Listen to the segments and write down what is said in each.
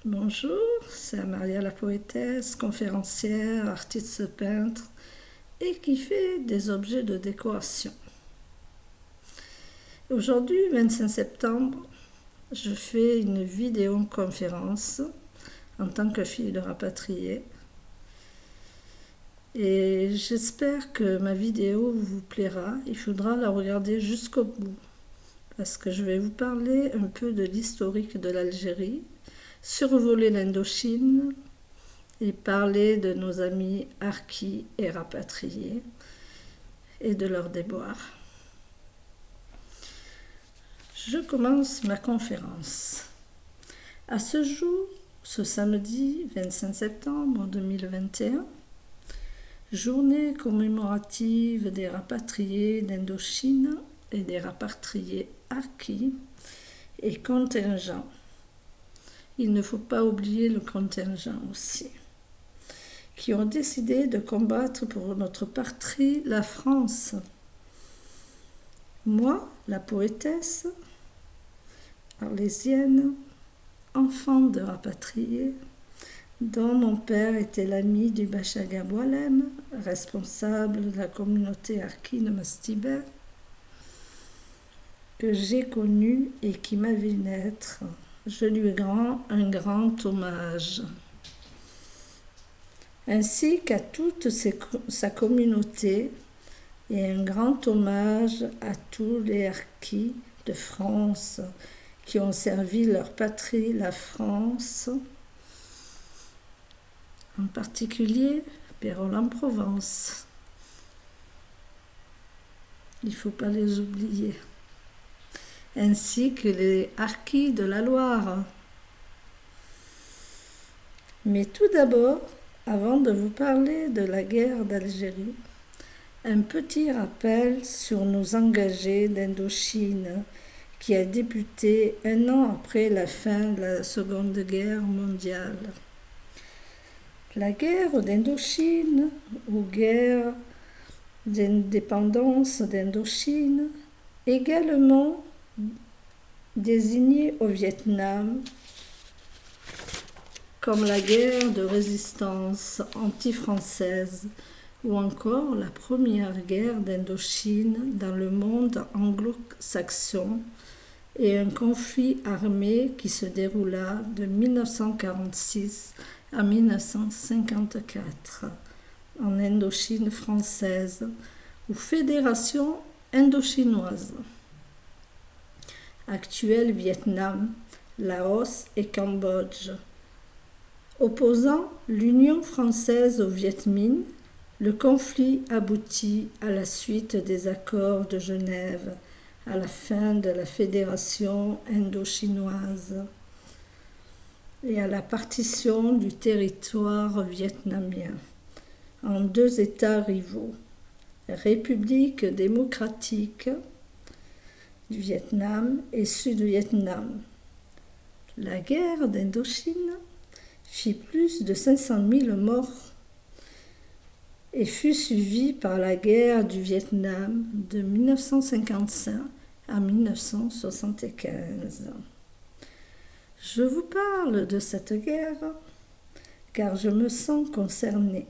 Bonjour, c'est Maria la poétesse, conférencière, artiste peintre et qui fait des objets de décoration. Aujourd'hui, 25 septembre, je fais une vidéoconférence en tant que fille de rapatriée. Et j'espère que ma vidéo vous plaira. Il faudra la regarder jusqu'au bout parce que je vais vous parler un peu de l'historique de l'Algérie, survoler l'Indochine et parler de nos amis harkis et rapatriés et de leurs déboires. Je commence ma conférence. À ce jour, ce samedi 25 septembre 2021, journée commémorative des rapatriés d'Indochine et des rapatriés harkis et contingent. Il ne faut pas oublier le contingent aussi, qui ont décidé de combattre pour notre patrie, la France. Moi, la poétesse, arlésienne, enfant de rapatriés, dont mon père était l'ami du Bachaga Boualem, responsable de la communauté harki de Mastibet, que j'ai connu et qui m'a vu naître. Je lui rends un grand hommage, ainsi qu'à toute sa communauté, et un grand hommage à tous les harkis de France qui ont servi leur patrie, la France, en particulier Pérol-en-Provence. Il ne faut pas les oublier, ainsi que les harkis de la Loire. Mais tout d'abord, avant de vous parler de la guerre d'Algérie, un petit rappel sur nos engagés d'Indochine qui a débuté un an après la fin de la Seconde Guerre mondiale. La guerre d'Indochine, ou guerre d'indépendance d'Indochine, également désignée au Vietnam comme la guerre de résistance anti-française ou encore la première guerre d'Indochine dans le monde anglo-saxon et un conflit armé qui se déroula de 1946 à 1954 en Indochine française ou Fédération indochinoise, actuel Vietnam, Laos et Cambodge. Opposant l'Union française au Viet Minh, le conflit aboutit à la suite des accords de Genève, à la fin de la Fédération indochinoise et à la partition du territoire vietnamien en deux États rivaux, République démocratique du Vietnam et Sud-Vietnam. La guerre d'Indochine fit plus de 500 000 morts et fut suivie par la guerre du Vietnam de 1955 à 1975. Je vous parle de cette guerre car je me sens concernée.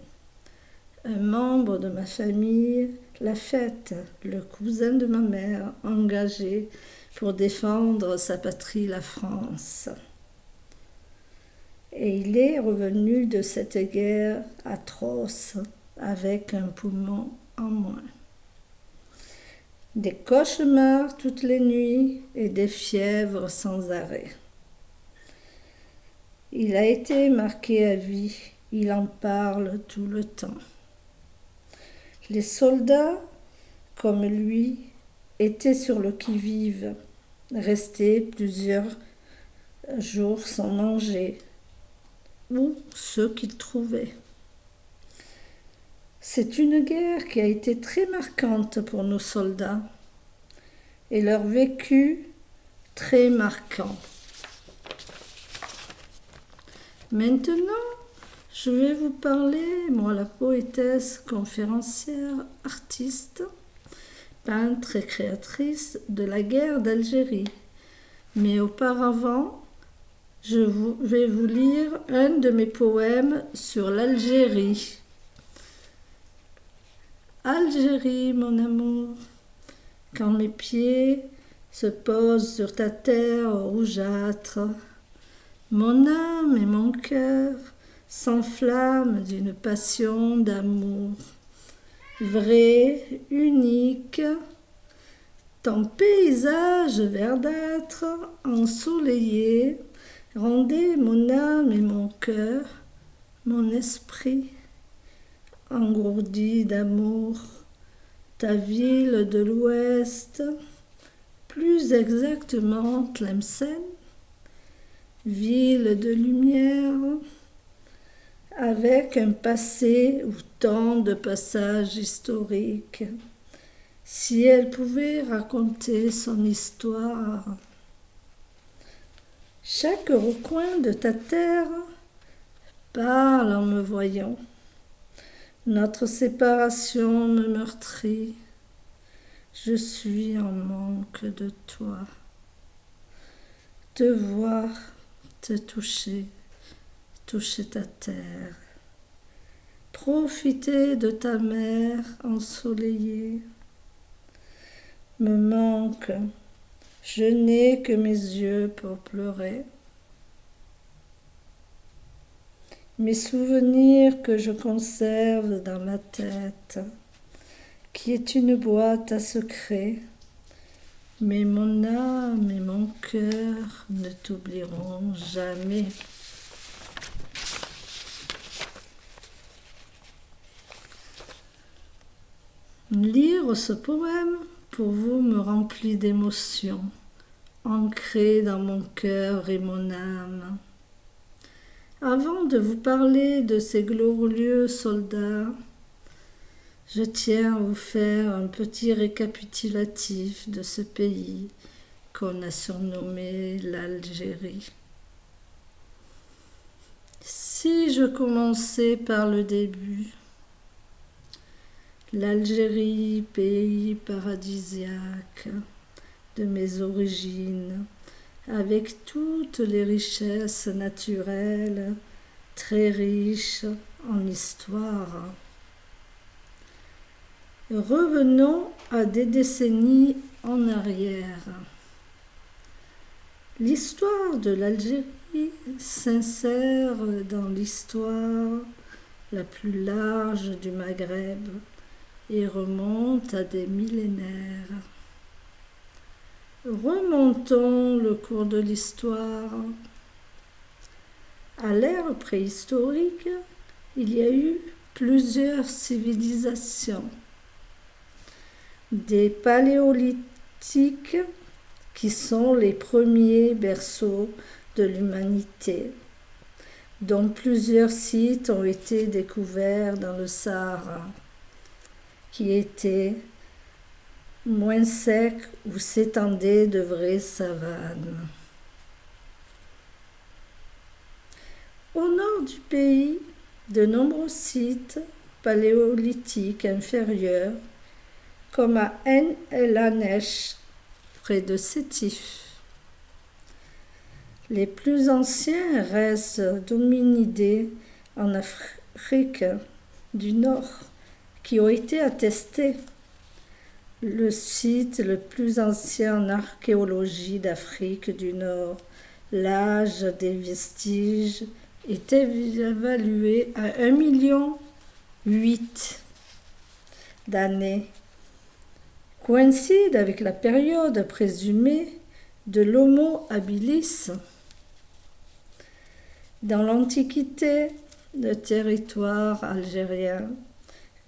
Un membre de ma famille l'a faite, le cousin de ma mère, engagé pour défendre sa patrie, la France. Et il est revenu de cette guerre atroce avec un poumon en moins. Des cauchemars toutes les nuits et des fièvres sans arrêt. Il a été marqué à vie, il en parle tout le temps. Les soldats, comme lui, étaient sur le qui-vive, restés plusieurs jours sans manger, ou ceux qu'ils trouvaient. C'est une guerre qui a été très marquante pour nos soldats et leur vécu très marquant. Maintenant, je vais vous parler, moi la poétesse, conférencière, artiste, peintre et créatrice de la guerre d'Algérie. Mais auparavant, vais vous lire un de mes poèmes sur l'Algérie. Algérie, mon amour, quand mes pieds se posent sur ta terre rougeâtre, mon âme et mon cœur s'enflamment d'une passion d'amour. Vrai, unique, ton paysage verdâtre, ensoleillé, rendait mon âme et mon cœur, mon esprit, engourdi d'amour. Ta ville de l'Ouest, plus exactement Tlemcen, ville de lumière, avec un passé où tant de passages historiques. Si elle pouvait raconter son histoire, chaque recoin de ta terre parle en me voyant. Notre séparation me meurtrit. Je suis en manque de toi. Te voir, te toucher, toucher ta terre. Profiter de ta mer ensoleillée. Me manque, je n'ai que mes yeux pour pleurer. Mes souvenirs que je conserve dans ma tête, qui est une boîte à secrets, mais mon âme et mon cœur ne t'oublieront jamais. Lire ce poème pour vous me remplit d'émotions, ancrées dans mon cœur et mon âme. Avant de vous parler de ces glorieux soldats, je tiens à vous faire un petit récapitulatif de ce pays qu'on a surnommé l'Algérie. Si je commençais par le début, l'Algérie, pays paradisiaque de mes origines, avec toutes les richesses naturelles, très riches en histoire. Revenons à des décennies en arrière. L'histoire de l'Algérie s'insère dans l'histoire la plus large du Maghreb et remonte à des millénaires. Remontons le cours de l'histoire. À l'ère préhistorique, il y a eu plusieurs civilisations. Des paléolithiques qui sont les premiers berceaux de l'humanité, dont plusieurs sites ont été découverts dans le Sahara, qui était moins sec où s'étendaient de vraies savanes. Au nord du pays, de nombreux sites paléolithiques inférieurs, comme à Ain El Anesh, près de Sétif. Les plus anciens restent d'hominidés en Afrique du Nord qui ont été attestés. Le site le plus ancien en archéologie d'Afrique du Nord, l'âge des vestiges, est évalué à 1,8 million d'années, coïncide avec la période présumée de l'Homo habilis. Dans l'Antiquité, le territoire algérien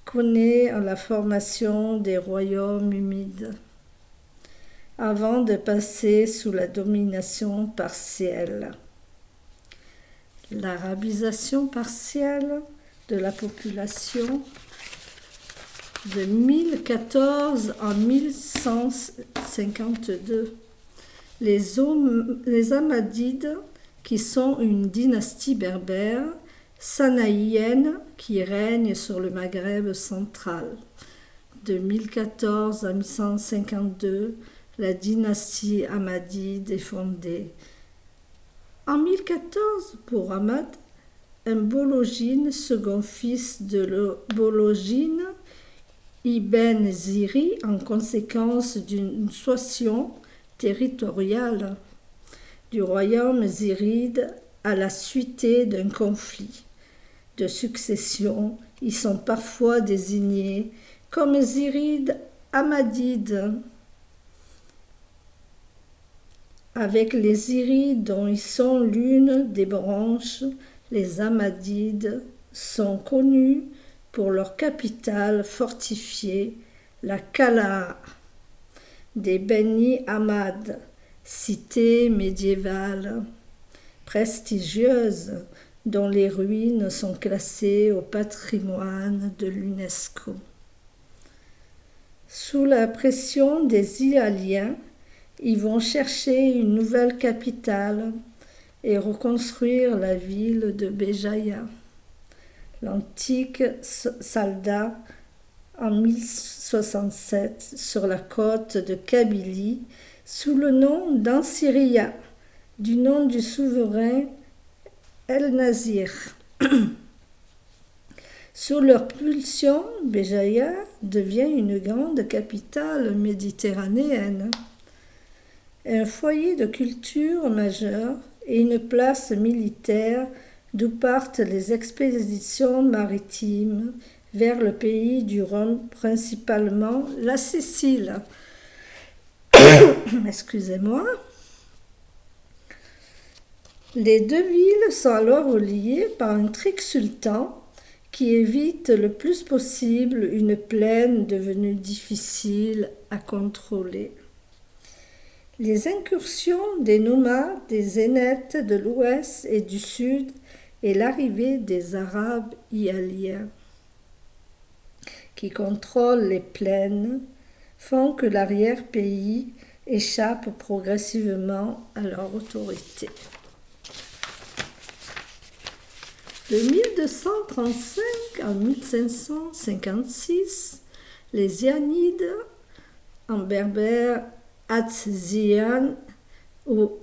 connaît la formation des royaumes humides, avant de passer sous la domination partielle. L'arabisation partielle de la population de 1014 en 1152. Les Hamadides, qui sont une dynastie berbère, sanaïenne, qui règne sur le Maghreb central. De 1014 à 1152, la dynastie Hamadide est fondée. En 1014, pour Ahmad, un Bologine, second fils de Bologine, Ibn Ziri, en conséquence d'une scission territoriale du royaume ziride à la suite d'un conflit de succession. Ils sont parfois désignés comme Zirides Ahmadides, avec les Zirides dont ils sont l'une des branches. Les Ahmadides sont connus pour leur capitale fortifiée, la Qal'a des Beni Ahmad, cité médiévale prestigieuse dont les ruines sont classées au patrimoine de l'UNESCO. Sous la pression des Iraniens, ils vont chercher une nouvelle capitale et reconstruire la ville de Béjaïa, l'antique Salda, en 1067 sur la côte de Kabylie sous le nom d'Ansiria, du nom du souverain El-Nazir. Sous leur pulsion, Béjaïa devient une grande capitale méditerranéenne, un foyer de culture majeur et une place militaire d'où partent les expéditions maritimes vers le pays du Rhum, principalement la Sicile. Excusez-moi. Les deux villes sont alors reliées par un trique sultan qui évite le plus possible une plaine devenue difficile à contrôler. Les incursions des nomades, des zénètes de l'ouest et du sud et l'arrivée des Arabes hyaliens qui contrôlent les plaines font que l'arrière-pays échappe progressivement à leur autorité. De 1235 à 1556, les Zianides, en berbère Atzzian ou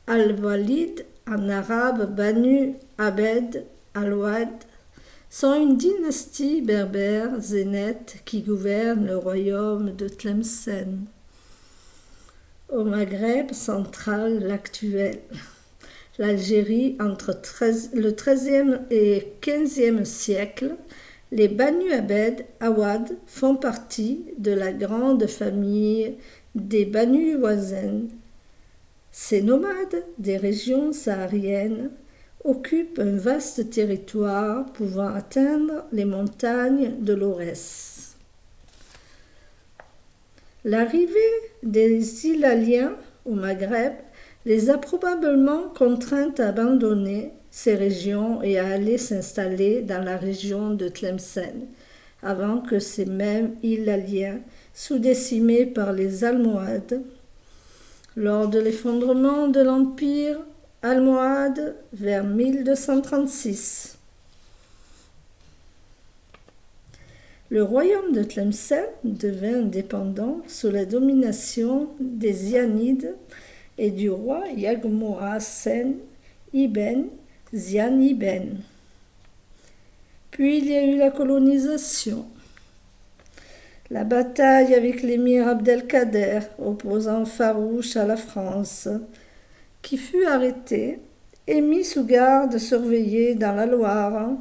Al-Walid, en arabe Banu Abed al-Wad, sont une dynastie berbère zénète qui gouverne le royaume de Tlemcen, au Maghreb central l'actuel. L'Algérie entre le XIIIe et XVe siècle, les Banu Abed Awad font partie de la grande famille des Banu Wazen. Ces nomades des régions sahariennes occupent un vaste territoire pouvant atteindre les montagnes de l'Aurès. L'arrivée des Hilaliens au Maghreb les a probablement contraintes à abandonner ces régions et à aller s'installer dans la région de Tlemcen, avant que ces mêmes Hilaliens, sous-décimés par les Almohades, lors de l'effondrement de l'Empire almohade vers 1236. Le royaume de Tlemcen devint indépendant sous la domination des Zianides et du roi Yagmohasen ibn Zian ibn. Puis il y a eu la colonisation, la bataille avec l'émir Abdelkader, opposant farouche à la France, qui fut arrêté et mis sous garde surveillée dans la Loire,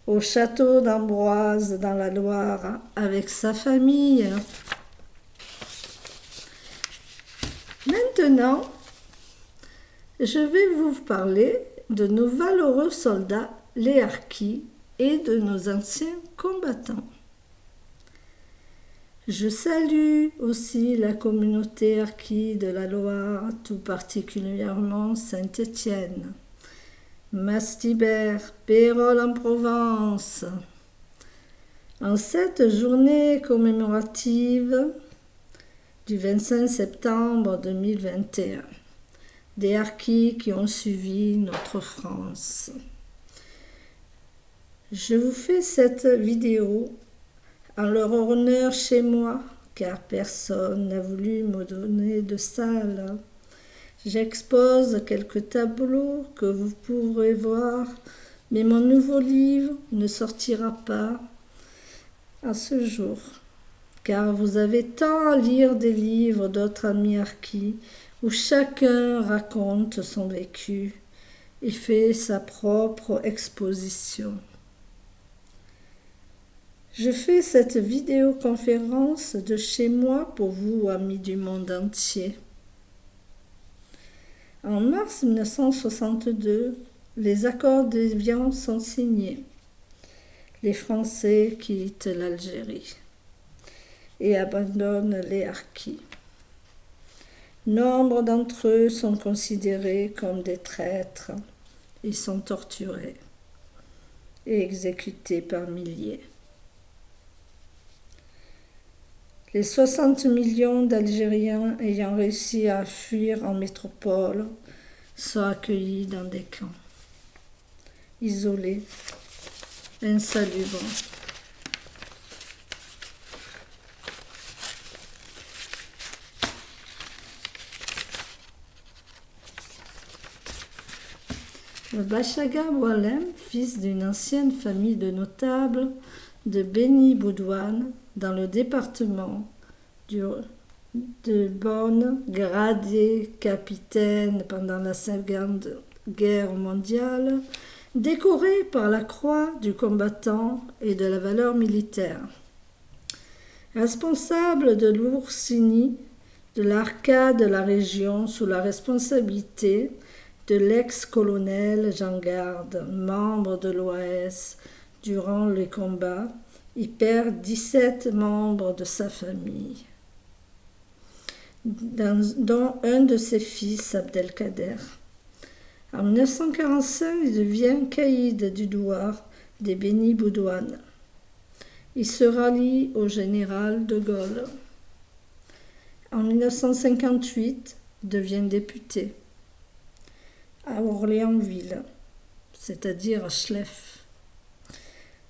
au château d'Ambroise dans la Loire, avec sa famille. Maintenant, je vais vous parler de nos valeureux soldats, les harkis, et de nos anciens combattants. Je salue aussi la communauté harki de la Loire, tout particulièrement Saint-Étienne, Mastibert, Pérol en Provence. En cette journée commémorative du 25 septembre 2021, des harkis qui ont suivi notre France. Je vous fais cette vidéo en leur honneur chez moi, car personne n'a voulu me donner de salle. J'expose quelques tableaux que vous pourrez voir, mais mon nouveau livre ne sortira pas à ce jour, car vous avez tant à lire des livres d'autres amis harkis où chacun raconte son vécu et fait sa propre exposition. Je fais cette vidéoconférence de chez moi pour vous, amis du monde entier. En mars 1962, les accords d'Évian sont signés. Les Français quittent l'Algérie et abandonnent les harkis. Nombre d'entre eux sont considérés comme des traîtres. Ils sont torturés et exécutés par milliers. Les 60 millions d'Algériens ayant réussi à fuir en métropole sont accueillis dans des camps, isolés, insalubres. Le Bachaga Boualem, fils d'une ancienne famille de notables de Beni Boudouane, dans le département de Bonne, gradé capitaine pendant la Seconde Guerre mondiale, décoré par la croix du combattant et de la valeur militaire. Responsable de l'Ourcini, de l'Arcade de la région sous la responsabilité de l'ex-colonel Jean Garde, membre de l'OAS durant les combats, il perd 17 membres de sa famille, dont un de ses fils, Abdelkader. En 1945, il devient caïd du douar des Beni Boudouane. Il se rallie au général de Gaulle. En 1958, il devient député à Orléansville, c'est-à-dire à Chlef,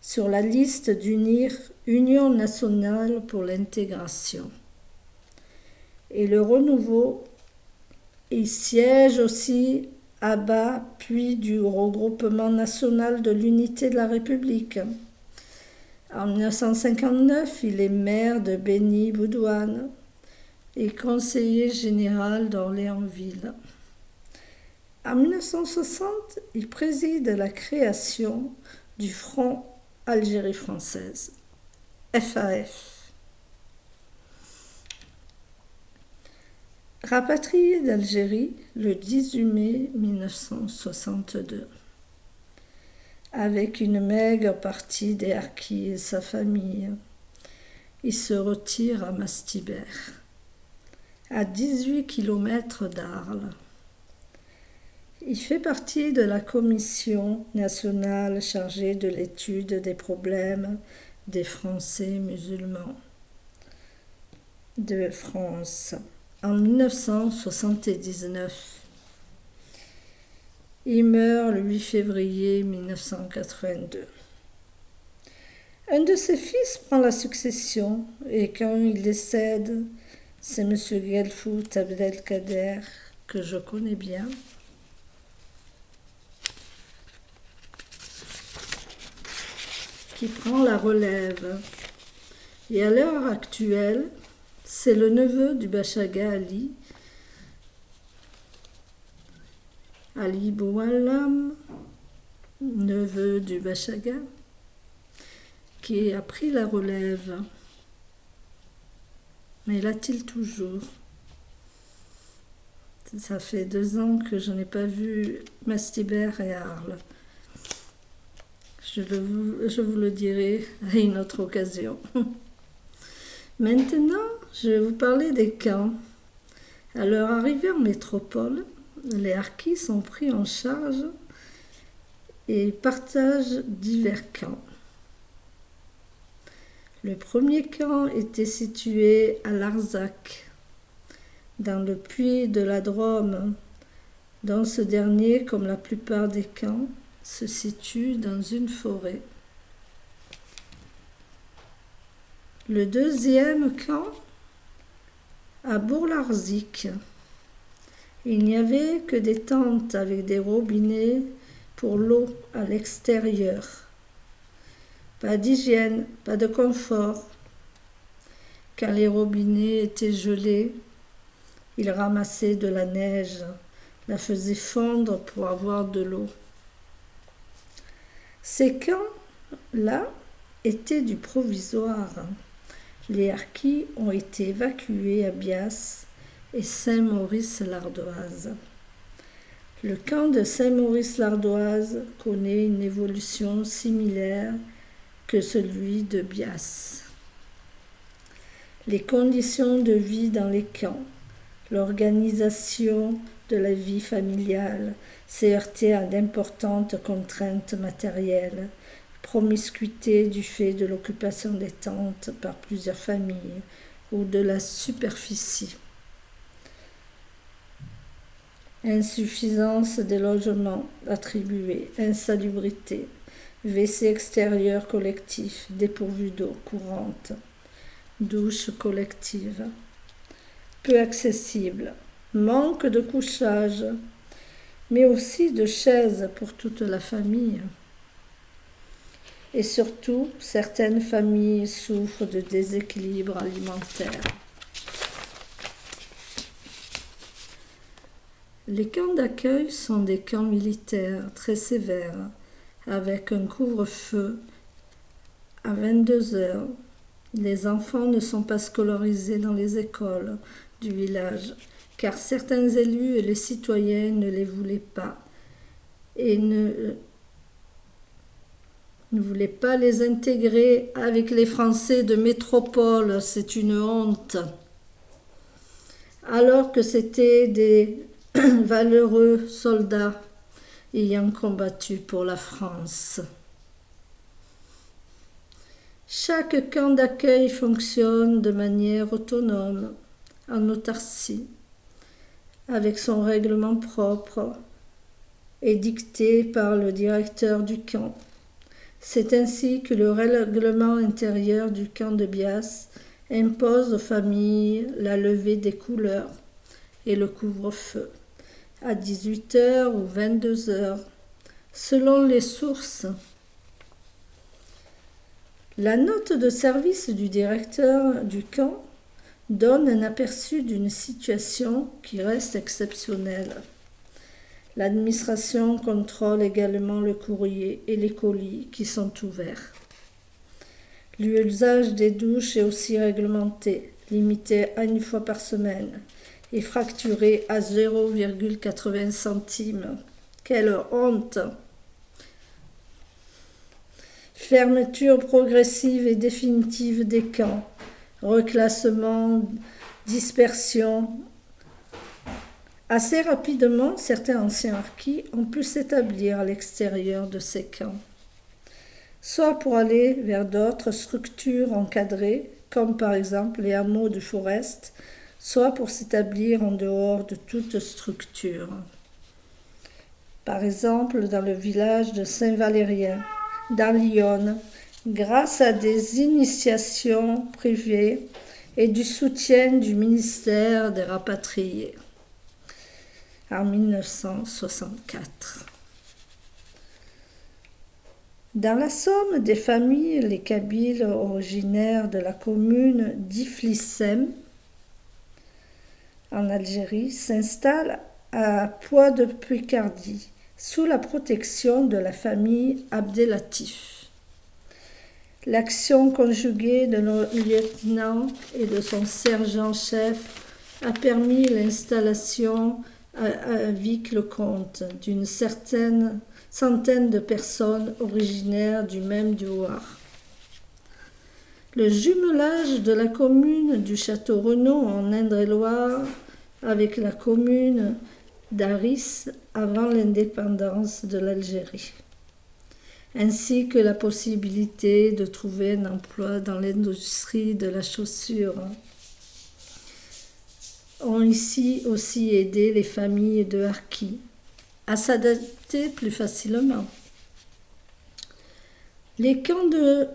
sur la liste d'UNIR, Union nationale pour l'intégration. Et le renouveau, il siège aussi à bas, puis du regroupement national de l'unité de la République. En 1959, il est maire de Beni Boudouane et conseiller général d'Orléansville. En 1960, il préside la création du Front Algérie française, FAF. Rapatrié d'Algérie le 18 mai 1962, avec une maigre partie des harkis et sa famille, il se retire à Mastibert, à 18 km d'Arles. Il fait partie de la commission nationale chargée de l'étude des problèmes des Français musulmans de France en 1979. Il meurt le 8 février 1982. Un de ses fils prend la succession et quand il décède, c'est M. Guelfout Abdelkader, que je connais bien, qui prend la relève. Et à l'heure actuelle, c'est le neveu du Bachaga Ali Boualem, neveu du Bachaga, qui a pris la relève. Mais l'a-t-il toujours? Ça fait 2 ans que je n'ai pas vu Mastibert et Arles. Je vous le dirai à une autre occasion. Maintenant, je vais vous parler des camps. À leur arrivée en métropole, les harkis sont pris en charge et partagent divers camps. Le premier camp était situé à Larzac, dans le puits de la Drôme, dont ce dernier, comme la plupart des camps, se situe dans une forêt. Le deuxième camp, à Bourg-Larzic, Il n'y avait que des tentes avec des robinets pour l'eau à l'extérieur. Pas d'hygiène, pas de confort. Quand les robinets étaient gelés, il ramassait de la neige, la faisait fondre pour avoir de l'eau. Ces camps-là étaient du provisoire. Les harkis ont été évacués à Bias et Saint-Maurice-l'Ardoise. Le camp de Saint-Maurice-l'Ardoise connaît une évolution similaire que celui de Bias. Les conditions de vie dans les camps, l'organisation de la vie familiale s'est heurtée à d'importantes contraintes matérielles, promiscuité du fait de l'occupation des tentes par plusieurs familles ou de la superficie, insuffisance des logements attribués, insalubrité, WC extérieur collectif dépourvu d'eau courante, douche collective, peu accessible, manque de couchage, mais aussi de chaises pour toute la famille. Et surtout, certaines familles souffrent de déséquilibre alimentaire. Les camps d'accueil sont des camps militaires très sévères, avec un couvre-feu à 22 heures. Les enfants ne sont pas scolarisés dans les écoles du village, car certains élus et les citoyens ne les voulaient pas et ne voulaient pas les intégrer avec les Français de métropole. C'est une honte. Alors que c'étaient des valeureux soldats ayant combattu pour la France. Chaque camp d'accueil fonctionne de manière autonome, en autarcie, avec son règlement propre et dicté par le directeur du camp. C'est ainsi que le règlement intérieur du camp de Bias impose aux familles la levée des couleurs et le couvre-feu à 18h ou 22h, selon les sources. La note de service du directeur du camp donne un aperçu d'une situation qui reste exceptionnelle. L'administration contrôle également le courrier et les colis qui sont ouverts. L'usage des douches est aussi réglementé, limité à 1 fois par semaine et fracturé à 0,80 centimes. Quelle honte! Fermeture progressive et définitive des camps, reclassement, dispersion. Assez rapidement, certains anciens harkis ont pu s'établir à l'extérieur de ces camps, soit pour aller vers d'autres structures encadrées, comme par exemple les hameaux de Forest, soit pour s'établir en dehors de toute structure. Par exemple, dans le village de Saint-Valérien, dans l'Yonne, grâce à des initiations privées et du soutien du ministère des Rapatriés en 1964. Dans la Somme, des familles, les Kabyles originaires de la commune d'Iflissem, en Algérie, s'installent à Poix-de-Picardie, sous la protection de la famille Abdelatif. L'action conjuguée de nos lieutenants et de son sergent-chef a permis l'installation à Vic-le-Comte d'une centaine de personnes originaires du même douar. Le jumelage de la commune du Château-Renaud en Indre-et-Loire avec la commune d'Aris avant l'indépendance de l'Algérie, ainsi que la possibilité de trouver un emploi dans l'industrie de la chaussure, ont ici aussi aidé les familles de harkis à s'adapter plus facilement. Les camps de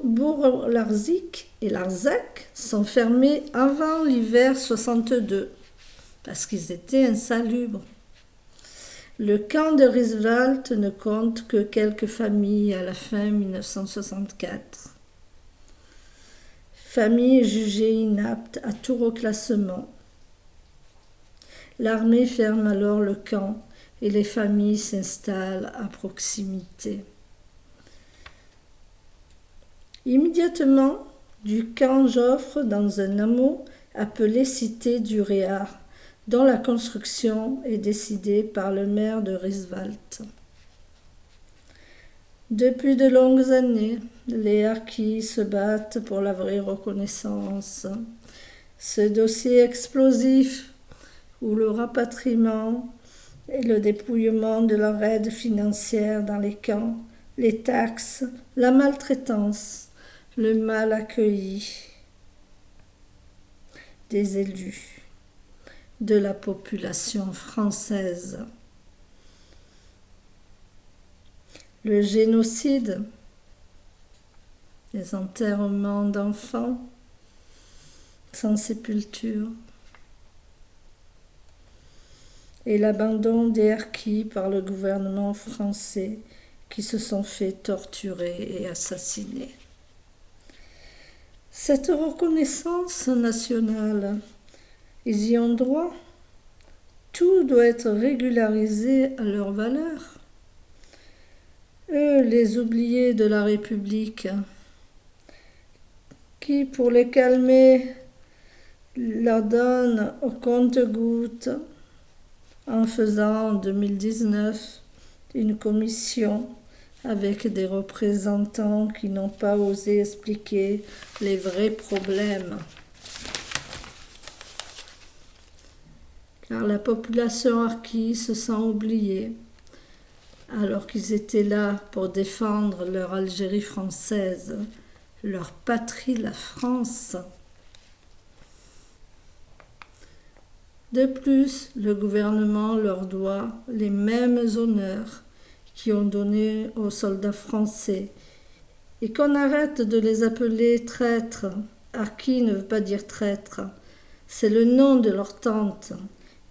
Bourg-Larzic et Larzac sont fermés avant l'hiver 62, parce qu'ils étaient insalubres. Le camp de Roosevelt ne compte que quelques familles à la fin 1964. Familles jugées inaptes à tout reclassement. L'armée ferme alors le camp et les familles s'installent à proximité. Immédiatement, du camp Joffre dans un hameau appelé Cité du Réard, dont la construction est décidée par le maire de Roosevelt. Depuis de longues années, les Harkis se battent pour la vraie reconnaissance. Ce dossier explosif, où le rapatriement et le dépouillement de leur aide financière dans les camps, les taxes, la maltraitance, le mal accueilli des élus, de la population française. Le génocide, les enterrements d'enfants sans sépulture et l'abandon des Harkis par le gouvernement français qui se sont fait torturer et assassiner. Cette reconnaissance nationale, ils y ont droit. Tout doit être régularisé à leur valeur. Eux, les oubliés de la République, qui, pour les calmer, leur donnent au compte-gouttes en faisant en 2019 une commission avec des représentants qui n'ont pas osé expliquer les vrais problèmes. Car la population harkie se sent oubliée, alors qu'ils étaient là pour défendre leur Algérie française, leur patrie, la France. De plus, le gouvernement leur doit les mêmes honneurs qui ont donné aux soldats français et qu'on arrête de les appeler traîtres. Harkis ne veut pas dire traître, c'est le nom de leur tante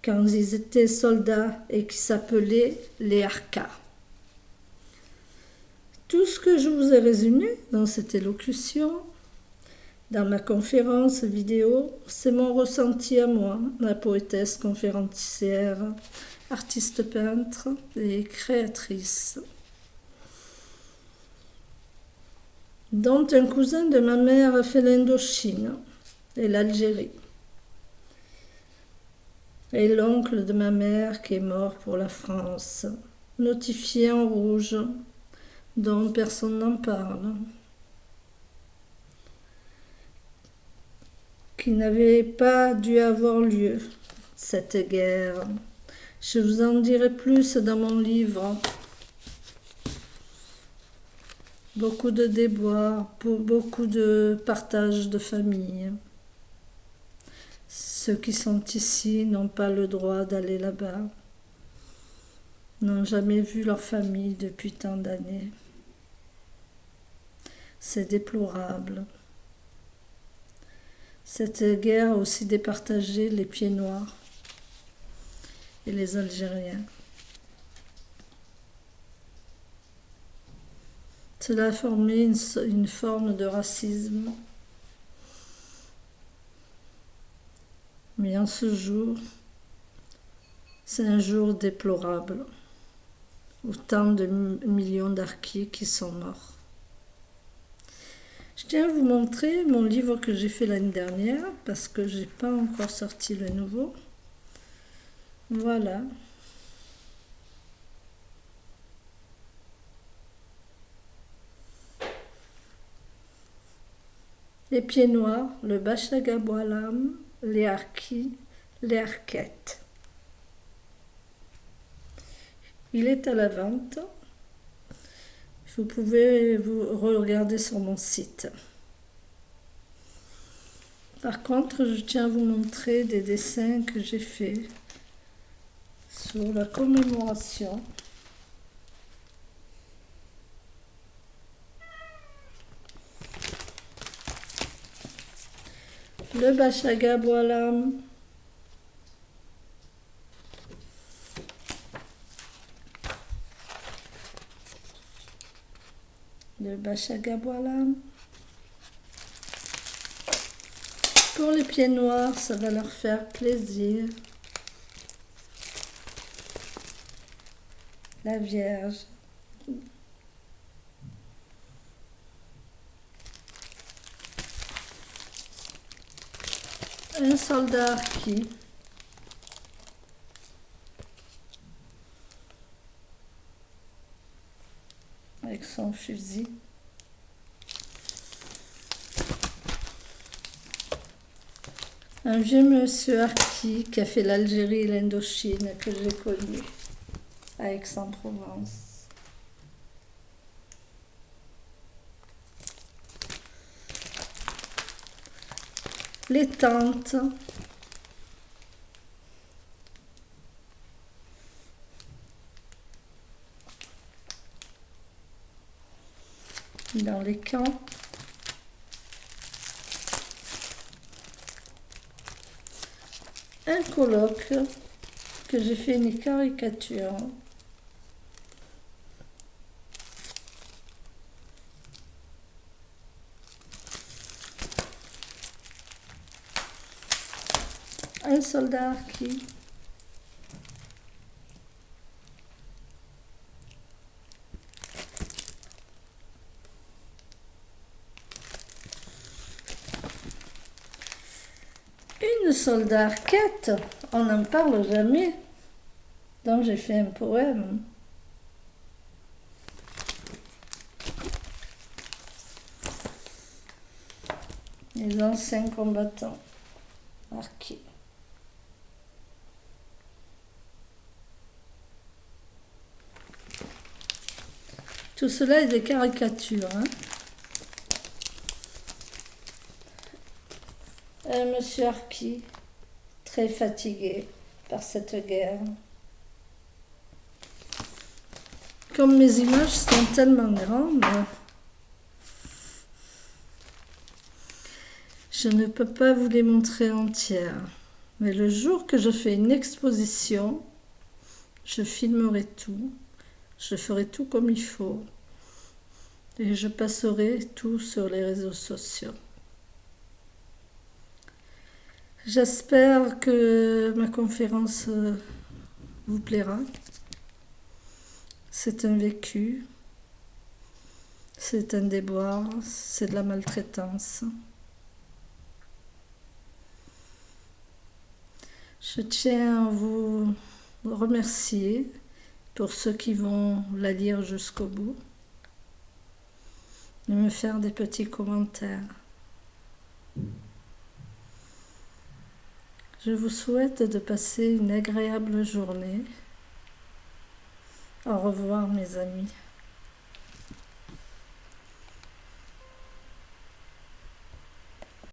quand ils étaient soldats et qui s'appelaient les Harkas. Tout ce que je vous ai résumé dans cette élocution, dans ma conférence vidéo, c'est mon ressenti à moi, la poétesse conférencière, artiste peintre et créatrice, dont un cousin de ma mère a fait l'Indochine et l'Algérie, et l'oncle de ma mère qui est mort pour la France, notifié en rouge, dont personne n'en parle, qui n'avait pas dû avoir lieu, cette guerre. Je vous en dirai plus dans mon livre. Beaucoup de déboires, beaucoup de partage de famille. Ceux qui sont ici n'ont pas le droit d'aller là-bas, n'ont jamais vu leur famille depuis tant d'années. C'est déplorable. Cette guerre a aussi départagé les pieds noirs et les Algériens. Cela a formé une forme de racisme. Mais en ce jour, c'est un jour déplorable. Autant de millions d'Harkis qui sont morts. Je tiens à vous montrer mon livre que j'ai fait l'année dernière parce que je n'ai pas encore sorti le nouveau. Voilà. Les pieds noirs, le Bachagaboualam, les Harkis, les Harkettes. Il est à la vente. Vous pouvez vous regarder sur mon site. Par contre, je tiens à vous montrer des dessins que j'ai faits sur la commémoration. Le Bachagaboualam, de Bachagaboilam. Pour les pieds noirs, ça va leur faire plaisir. La Vierge. Un soldat qui avec son fusil. Un vieux monsieur harki qui a fait l'Algérie et l'Indochine que j'ai connu à Aix-en-Provence. Les tantes. Dans les camps. Un colloque que j'ai fait une caricature. Un soldat qui une soldat arquette, on n'en parle jamais, donc j'ai fait un poème. Les anciens combattants marqués. Tout cela est des caricatures. Un monsieur harki, très fatigué par cette guerre. Comme mes images sont tellement grandes, je ne peux pas vous les montrer entières. Mais le jour que je fais une exposition, je filmerai tout. Je ferai tout comme il faut et je passerai tout sur les réseaux sociaux. J'espère que ma conférence vous plaira. C'est un vécu, c'est un déboire, c'est de la maltraitance. Je tiens à vous remercier pour ceux qui vont la lire jusqu'au bout, de me faire des petits commentaires. Je vous souhaite de passer une agréable journée. Au revoir mes amis.